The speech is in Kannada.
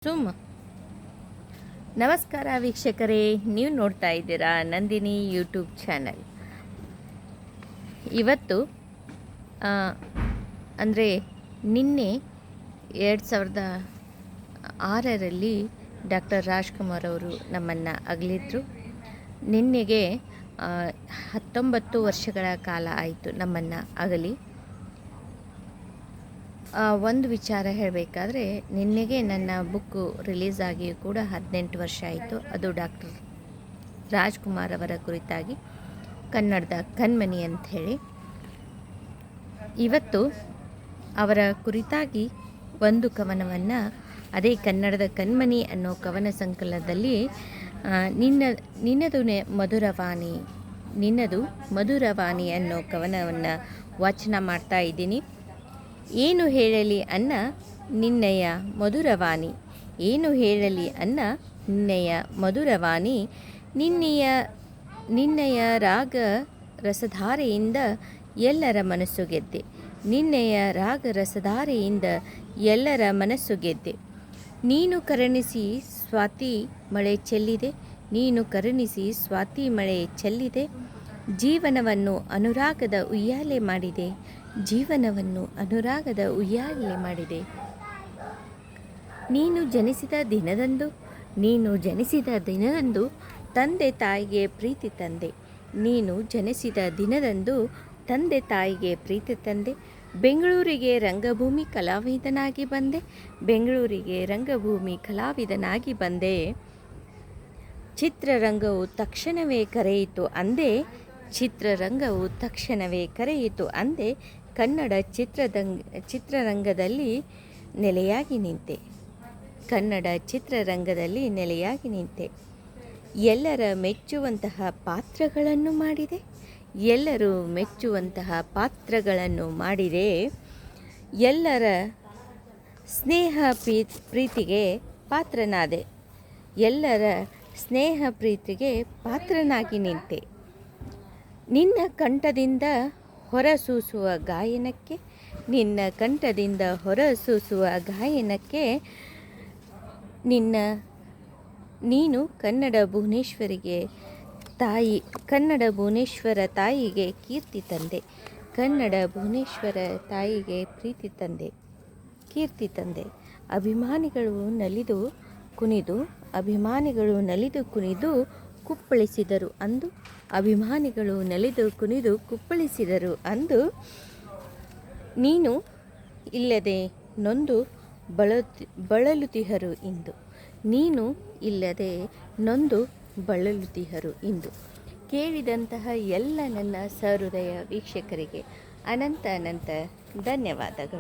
ಸುಮ್ ನಮಸ್ಕಾರ ವೀಕ್ಷಕರೇ, ನೀವು ನೋಡ್ತಾ ಇದ್ದೀರಾ ನಂದಿನಿ ಯೂಟ್ಯೂಬ್ ಚಾನಲ್. ಇವತ್ತು ಅಂದರೆ ನಿನ್ನೆ 2006ರಲ್ಲಿ ಡಾಕ್ಟರ್ ರಾಜ್ಕುಮಾರ್ ಅವರು ನಮ್ಮನ್ನು ಅಗಲಿದ್ರು. ನಿನ್ನೆಗೆ 19 ವರ್ಷಗಳ ಕಾಲ ಆಯಿತು ನಮ್ಮನ್ನು ಅಗಲಿ. ಒಂದು ವಿಚಾರ ಹೇಳಬೇಕಾದ್ರೆ, ನಿನ್ನೆಗೆ ನನ್ನ ಬುಕ್ಕು ರಿಲೀಸ್ ಆಗಿ ಕೂಡ 18 ವರ್ಷ ಆಯಿತು. ಅದು ಡಾಕ್ಟರ್ ರಾಜ್ಕುಮಾರ್ ಅವರ ಕುರಿತಾಗಿ, ಕನ್ನಡದ ಕಣ್ಮಣಿ ಅಂತ ಹೇಳಿ. ಇವತ್ತು ಅವರ ಕುರಿತಾಗಿ ಒಂದು ಕವನವನ್ನು, ಅದೇ ಕನ್ನಡದ ಕಣ್ಮಣಿ ಅನ್ನೋ ಕವನ ಸಂಕಲನದಲ್ಲಿ ನಿನ್ನದು ಮಧುರವಾಣಿ ಅನ್ನೋ ಕವನವನ್ನು ವಾಚನ ಮಾಡ್ತಾ ಇದ್ದೀನಿ. ಏನು ಹೇಳಲಿ ಅನ್ನ ನಿನ್ನಯ ಮಧುರವಾಣಿ, ಏನು ಹೇಳಲಿ ಅನ್ನ ನಿನ್ನಯ ಮಧುರವಾಣಿ, ನಿನ್ನಯ ರಾಗ ರಸಧಾರೆಯಿಂದ ಎಲ್ಲರ ಮನಸ್ಸು ಗೆದ್ದೆ, ನಿನ್ನಯ ರಾಗ ರಸಧಾರೆಯಿಂದ ಎಲ್ಲರ ಮನಸ್ಸು ಗೆದ್ದೆ. ನೀನು ಕರುಣಿಸಿ ಸ್ವಾತಿ ಮಳೆ ಚೆಲ್ಲಿದೆ, ನೀನು ಕರುಣಿಸಿ ಸ್ವಾತಿ ಮಳೆ ಚೆಲ್ಲಿದೆ, ಜೀವನವನ್ನು ಅನುರಾಗದ ಉಯ್ಯಾಲೆ ಮಾಡಿದೆ, ಜೀವನವನ್ನು ಅನುರಾಗದ ಉಯ್ಯಾಲೆ ಮಾಡಿದೆ. ನೀನು ಜನಿಸಿದ ದಿನದಂದು ತಂದೆ ತಾಯಿಗೆ ಪ್ರೀತಿ ತಂದೆ, ನೀನು ಜನಿಸಿದ ದಿನದಂದು ತಂದೆ ತಾಯಿಗೆ ಪ್ರೀತಿ ತಂದೆ. ಬೆಂಗಳೂರಿಗೆ ರಂಗಭೂಮಿ ಕಲಾವಿದನಾಗಿ ಬಂದೆ, ಬೆಂಗಳೂರಿಗೆ ರಂಗಭೂಮಿ ಕಲಾವಿದನಾಗಿ ಬಂದೆ. ಚಿತ್ರರಂಗವು ತಕ್ಷಣವೇ ಕರೆಯಿತು ಅಂದೆ, ಚಿತ್ರರಂಗವು ತಕ್ಷಣವೇ ಕರೆಯಿತು ಅಂದೆ. ಕನ್ನಡ ಚಿತ್ರರಂಗದಲ್ಲಿ ನೆಲೆಯಾಗಿ ನಿಂತೆ, ಕನ್ನಡ ಚಿತ್ರರಂಗದಲ್ಲಿ ನೆಲೆಯಾಗಿ ನಿಂತೆ. ಎಲ್ಲರ ಮೆಚ್ಚುವಂತಹ ಪಾತ್ರಗಳನ್ನು ಮಾಡಿದೆ, ಎಲ್ಲರೂ ಮೆಚ್ಚುವಂತಹ ಪಾತ್ರಗಳನ್ನು ಮಾಡಿದೆ. ಎಲ್ಲರ ಸ್ನೇಹ ಪ್ರೀತಿಗೆ ಪಾತ್ರನಾದೆ, ಎಲ್ಲರ ಸ್ನೇಹ ಪ್ರೀತಿಗೆ ಪಾತ್ರನಾಗಿ ನಿಂತೆ. ನಿನ್ನ ಕಂಠದಿಂದ ಹೊರಸೂಸುವ ಗಾಯನಕ್ಕೆ, ನಿನ್ನ ಕಂಠದಿಂದ ಹೊರಸೂಸುವ ಗಾಯನಕ್ಕೆ ನೀನು ಕನ್ನಡ ಭುವನೇಶ್ವರ ತಾಯಿಗೆ ಕೀರ್ತಿ ತಂದೆ, ಕನ್ನಡ ಭುವನೇಶ್ವರ ತಾಯಿಗೆ ಪ್ರೀತಿ ತಂದೆ, ಕೀರ್ತಿ ತಂದೆ. ಅಭಿಮಾನಿಗಳು ನಲಿದು ಕುಣಿದು ಕುಪ್ಪಳಿಸಿದರು ಅಂದು, ಅಭಿಮಾನಿಗಳು ನಲಿದು ಕುಣಿದು ಕುಪ್ಪಳಿಸಿದರು ಅಂದು. ನೀನು ಇಲ್ಲದೆ ನೊಂದು ಬಳಲುತಿಹರು ಇಂದು, ನೀನು ಇಲ್ಲದೆ ನೊಂದು ಬಳಲುತಿಹರು ಇಂದು. ಕೇಳಿದಂತಹ ಎಲ್ಲ ನನ್ನ ಸಹೃದಯ ವೀಕ್ಷಕರಿಗೆ ಅನಂತ ಧನ್ಯವಾದಗಳು.